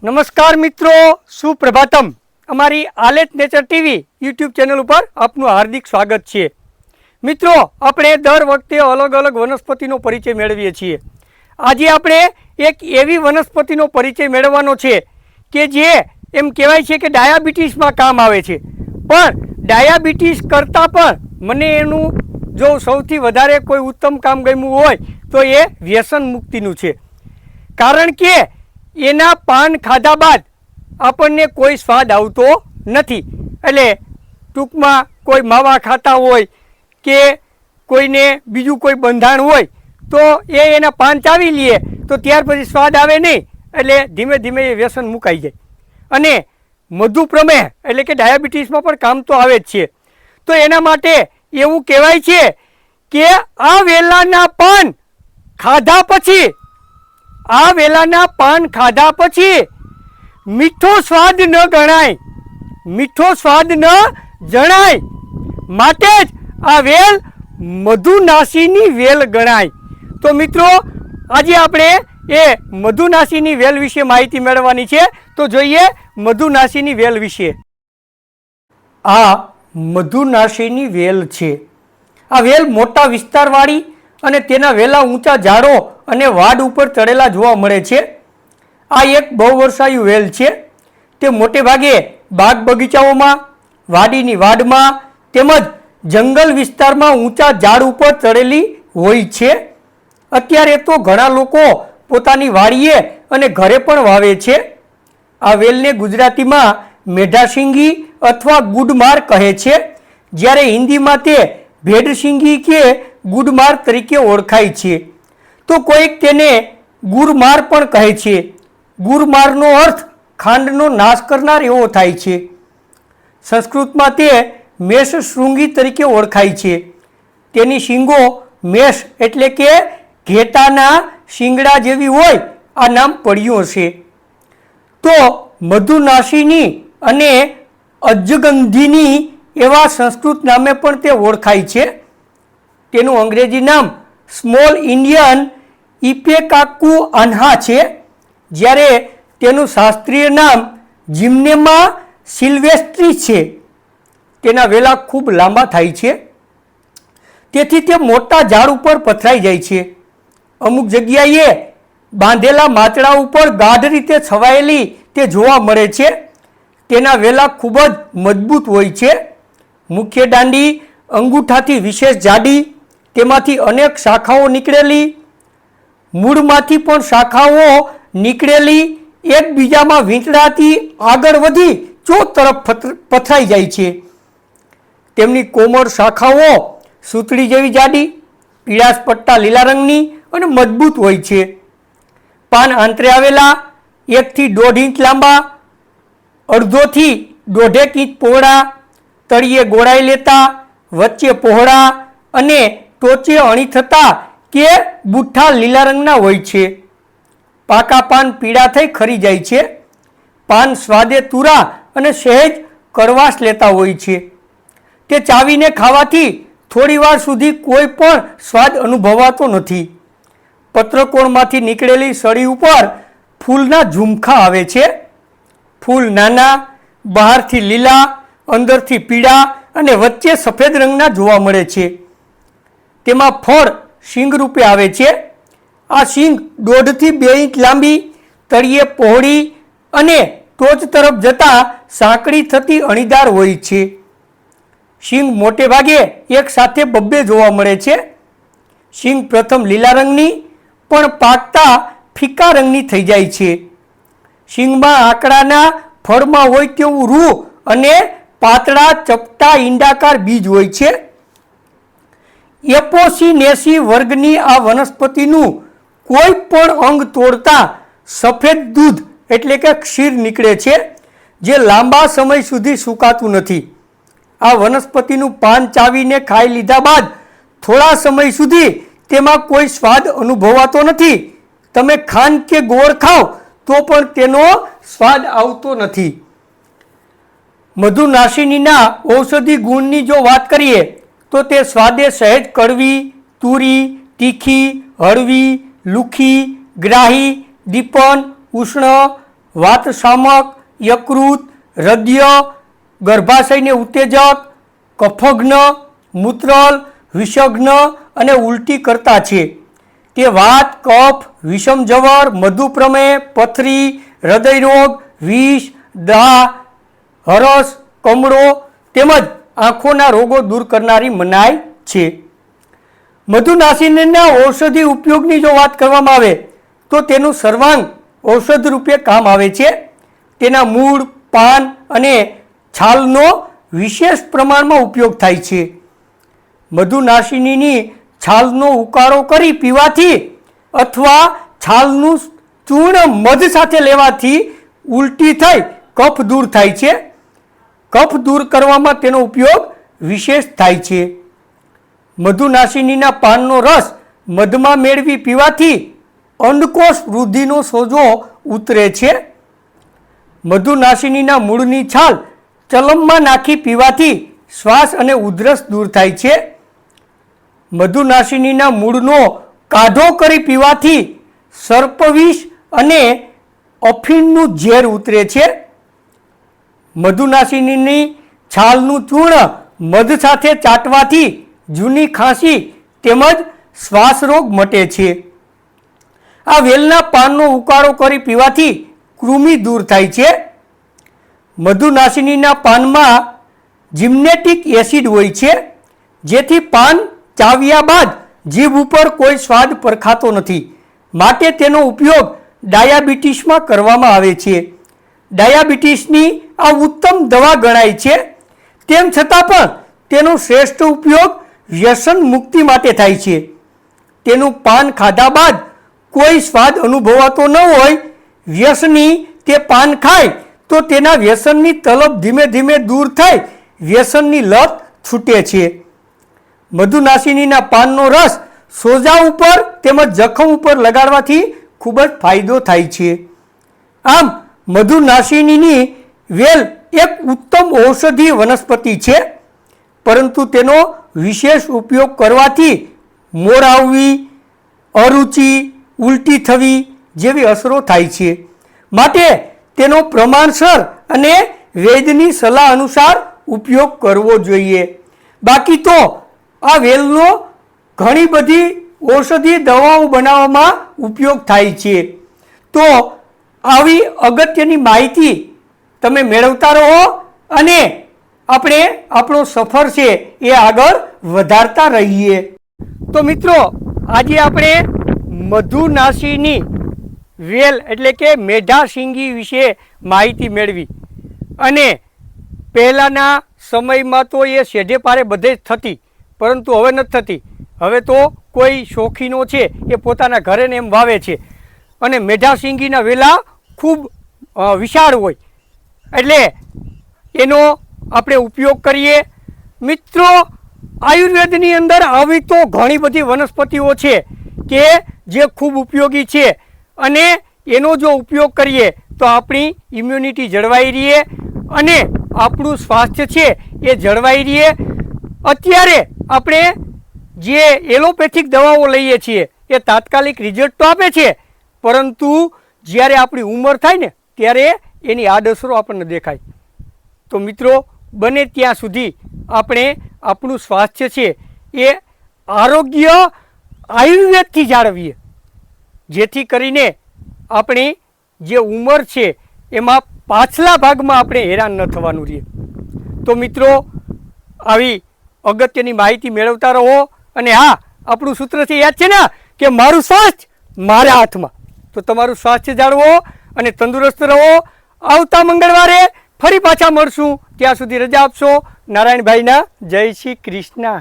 નમસ્કાર મિત્રો, સુપ્રભાતમ. અમારી આલેત નેચર ટીવી યુટ્યુબ ચેનલ ઉપર આપનું હાર્દિક સ્વાગત છે. મિત્રો, આપણે દર વખતે અલગ અલગ વનસ્પતિનો પરિચય મેળવીએ છીએ. આજે આપણે એક એવી વનસ્પતિનો પરિચય મેળવવાનો છે કે જે એમ કહેવાય છે કે ડાયાબિટીસમાં કામ આવે છે. પણ ડાયાબિટીસ કરતાં પણ મને એનું જો સૌથી વધારે કોઈ ઉત્તમ કામ ગમ્યું હોય તો એ વ્યસન મુક્તિનું છે. કારણ કે એના પાન ખાધા બાદ આપણને કોઈ સ્વાદ આવતો નથી. એટલે ટૂંકમાં કોઈ માવા ખાતા હોય કે કોઈને બીજું કોઈ બંધાણ હોય તો એના પાન ચાવી લે તો ત્યાર પછી સ્વાદ આવે નહીં. એટલે ધીમે ધીમે એ વ્યસન મુકાઈ જાય. અને મધુપ્રમેહ એટલે કે ડાયાબિટીસમાં પણ કામ તો આવે જ છે. તો એના માટે એવું કહેવાય છે કે આ વેલાના પાન ખાધા પછી મીઠો સ્વાદ ન ગણાય, મીઠો સ્વાદ ન જણાય, માટે જ આ વેલ મધુનાશીની વેલ ગણાય. તો મિત્રો, આજે આપણે એ મધુનાશીની વેલ વિશે માહિતી મેળવવાની છે. તો જોઈએ મધુનાશીની વેલ વિશે. આ મધુનાશીની વેલ છે. આ વેલ મોટા વિસ્તારવાળી અને તેના વેલા ઊંચા ઝાડો અને વાડ ઉપર ચડેલા જોવા મળે છે. આ એક બહુવર્ષાયુ વેલ છે. તે મોટે ભાગે બાગ બગીચાઓમાં, વાડીની વાડમાં તેમજ જંગલ વિસ્તારમાં ઊંચા ઝાડ ઉપર ચડેલી હોય છે. અત્યારે તો ઘણા લોકો પોતાની વાડીએ અને ઘરે પણ વાવે છે. આ વેલને ગુજરાતીમાં મેઢાશીંગી અથવા ગુડમાર કહે છે, જ્યારે હિન્દીમાં તે ભેડશીંગી કે ગુડમાર તરીકે ઓળખાય છે. તો કોઈક તેને ગુરમાર પણ કહે છે. ગુરમારનો અર્થ ખાંડનો નાશ કરનાર એવો થાય છે. સંસ્કૃતમાં તે મેષ શૃંગી તરીકે ઓળખાય છે. તેની શીંગો મેષ એટલે કે ઘેટાના શીંગડા જેવી હોય આ નામ પડ્યું હશે. તો મધુનાશીની અને અજગંધીની એવા સંસ્કૃત નામે પણ તે ઓળખાય છે. તેનું અંગ્રેજી નામ સ્મોલ ઇન્ડિયન ઇપેકાકુ આન્હા છે, જ્યારે તેનું શાસ્ત્રીય નામ જીમ્નેમા સિલ્વેસ્ટ્રી છે. તેના વેલા ખૂબ લાંબા થાય છે, તેથી તે મોટા ઝાડ ઉપર પથરાઈ જાય છે. અમુક જગ્યાએ બાંધેલા માચડા ઉપર ગાઢ રીતે છવાયેલી તે જોવા મળે છે. તેના વેલા ખૂબ જ મજબૂત હોય છે. મુખ્ય દાંડી અંગૂઠાથી વિશેષ જાડી, તેમાંથી અનેક શાખાઓ નીકળેલી, મૂળમાંથી પણ શાખાઓ નીકળેલી, એકબીજામાં વીંટળાતી આગળ વધી ચોથ તરફ પથરાઈ જાય છે. તેમની કોમળ શાખાઓ સૂતળી જેવી જાડી, પીળાશ પટ્ટા લીલા રંગની અને મજબૂત હોય છે. પાન આંતરે આવેલા, 1 થી 1.5 ઇંચ લાંબા, અડધોથી 1.5 ઇંચ પહોળા, તળિયે ગોળાઈ લેતા, વચ્ચે પહોળા અને ટોચે અણી થતા કે બુઠ્ઠા લીલા રંગના હોય છે. પાકા પાન પીળા થઈ ખરી જાય છે. પાન સ્વાદે તુરા અને સહેજ કડવાશ લેતા હોય છે. તે ચાવીને ખાવાથી થોડી વાર સુધી કોઈ પણ સ્વાદ અનુભવાતો નથી. પત્રકોણમાંથી નીકળેલી સળી ઉપર ફૂલના ઝુમખા આવે છે. ફૂલ નાના, બહારથી લીલા, અંદરથી પીળા અને વચ્ચે સફેદ રંગના જોવા મળે છે. તેમાં ફળ શીંગ રૂપે આવે છે. આ શીંગ 1.5 થી 2 ઇંચ લાંબી, તળિયે પહોળી અને ટોચ તરફ જતા સાંકડી થતી અણીદાર હોય છે. શીંગ મોટે ભાગે એક સાથે બબ્બે જોવા મળે છે. શીંગ પ્રથમ લીલા રંગની પણ પાકતા ફીકા રંગની થઈ જાય છે. શીંગમાં આંકડાના ફળમાં હોય તેવું રૂ અને પાતળા ચપટા ઈંડાકાર બીજ હોય છે. એપોસિનેસી વર્ગની આ વનસ્પતિનું કોઈ પણ અંગ તોડતા સફેદ દૂધ એટલે કે ક્ષીર નીકળે છે, જે લાંબા સમય સુધી સુકાતું નથી. આ વનસ્પતિનું પાન ચાવીને ખાઈ લીધા બાદ થોડા સમય સુધી તેમાં કોઈ સ્વાદ અનુભવાતો નથી. તમે ખાંડ કે ગોળ ખાઓ તો પણ તેનો સ્વાદ આવતો નથી. મધુનાશિનીના ઔષધિ ગુણની જો વાત કરીએ તો તે સ્વાદે સહેજ કડવી, તુરી, તીખી, હળવી, લુખી, ગ્રાહી, દીપન, ઉષ્ણ, વાતશામક, યકૃત, હૃદય, ગર્ભાશયને ઉત્તેજક, કફઘ્ન, મૂત્રલ, વિષઘ્ન અને ઉલટી કરતા છે. તે વાત, કફ, વિષમજવર, મધુપ્રમેહ, પથરી, હૃદયરોગ, વિષ, દાહ, હરસ, કમળો તેમજ આંખોના રોગો દૂર કરનારી મનાઈ છે. મધુનાશિનીના ઔષધિ ઉપયોગની જો વાત કરવામાં આવે તો તેનું સર્વાંગ ઔષધ રૂપે કામ આવે છે. તેના મૂળ, પાન અને છાલનો વિશેષ પ્રમાણમાં ઉપયોગ થાય છે. મધુનાશિનીની છાલનો ઉકાળો કરી પીવાથી અથવા છાલનું ચૂર્ણ મધ સાથે લેવાથી ઉલટી થઈ કફ દૂર થાય છે. કફ દૂર કરવામાં તેનો ઉપયોગ વિશેષ થાય છે. મધુનાશિનીના પાનનો રસ મધમાં મેળવી પીવાથી અંડકોષ વૃદ્ધિનો સોજો ઉતરે છે. મધુનાશિનીના મૂળની છાલ ચલમમાં નાખી પીવાથી શ્વાસ અને ઉધરસ દૂર થાય છે. મધુનાશિનીના મૂળનો કાઢો કરી પીવાથી સર્પવિષ અને અફીણનું ઝેર ઉતરે છે. મધુનાશિનીની છાલનું ચૂર્ણ મધ સાથે ચાટવાથી જૂની ખાંસી તેમજ શ્વાસરોગ મટે છે. આ વેલના પાનનો ઉકાળો કરી પીવાથી કૃમિ દૂર થાય છે. મધુનાશિનીના પાનમાં જિમ્નેટિક એસિડ હોય છે, જેથી પાન ચાવ્યા બાદ જીભ ઉપર કોઈ સ્વાદ પરખાતો નથી. માટે તેનો ઉપયોગ ડાયાબિટીસમાં કરવામાં આવે છે. ડાયાબિટીસની આ ઉત્તમ દવા ગણાય છે. તેમ છતાં પણ તેનો શ્રેષ્ઠ ઉપયોગ વ્યસન મુક્તિ માટે થાય છે. તેનું પાન ખાધા બાદ કોઈ સ્વાદ અનુભવાતો ન હોય, વ્યસની તે પાન ખાય તો તેના વ્યસનની તલબ ધીમે ધીમે દૂર થઈ વ્યસનની લત છૂટે છે. મધુનાશિનીના પાનનો રસ સોજા ઉપર તેમજ જખમ ઉપર લગાડવાથી ખૂબ જ ફાયદો થાય છે. આમ મધુનાશિનીની વેલ એક ઉત્તમ ઔષધીય વનસ્પતિ છે, પરંતુ તેનો વિશેષ ઉપયોગ કરવાથી મોર આવવી, અરુચિ, ઉલટી થવી જેવી અસરો થાય છે. માટે તેનો પ્રમાણસર અને વૈદ્યની સલાહ અનુસાર ઉપયોગ કરવો જોઈએ. બાકી તો આ વેલનો ઘણી બધી ઔષધીય દવાઓ બનાવવામાં ઉપયોગ થાય છે. તો આવી અગત્યની માહિતી તમે મેળવતા રહો અને આપણે આપણો સફર છે એ આગળ વધારતા રહીએ. તો મિત્રો, આજે આપણે મધુનાશિની વેલ એટલે કે મેઢાશીંગી વિશે માહિતી મેળવી. અને પહેલાંના સમયમાં તો એ શેઢે પારે બધે જ થતી, પરંતુ હવે નથી થતી. હવે તો કોઈ શોખીનો છે એ પોતાના ઘરે ને એમ વાવે છે. અને મેઢાશીંગીના વેલા ખૂબ વિશાળ હોય એટલે એનો આપણે ઉપયોગ કરીએ. મિત્રો, આયુર્વેદની અંદર આવી તો ઘણી બધી વનસ્પતિઓ છે કે જે ખૂબ ઉપયોગી છે, અને એનો જો ઉપયોગ કરીએ તો આપણી ઇમ્યુનિટી જળવાઈ રહે અને આપણું સ્વાસ્થ્ય છે એ જળવાઈ રહે. અત્યારે આપણે જે એલોપેથિક દવાઓ લઈએ છીએ એ તાત્કાલિક રિઝલ્ટ તો આપે છે, પરંતુ જ્યારે આપણી ઉંમર થાય ને ત્યારે એની આડઅસરો આપણને દેખાય. તો મિત્રો, બને ત્યાં સુધી આપણે આપણું સ્વાસ્થ્ય છે એ આરોગ્ય આયુર્વેદથી જાળવીએ, જેથી કરીને આપણી જે ઉંમર છે એમાં પાછલા ભાગમાં આપણે હેરાન ન થવાનું રહે. તો મિત્રો, આવી અગત્યની માહિતી મેળવતા રહો. અને હા, આપણું સૂત્ર છે યાદ છે ને કે મારું સ્વાસ્થ્ય મારા હાથમાં. તો તમારું સ્વાસ્થ્ય જાળવો અને તંદુરસ્ત રહો. આવતા મંગળવારે ફરી પાછા મળશું. ત્યાં સુધી રજા આપશો. નારાયણભાઈના જય શ્રી કૃષ્ણ.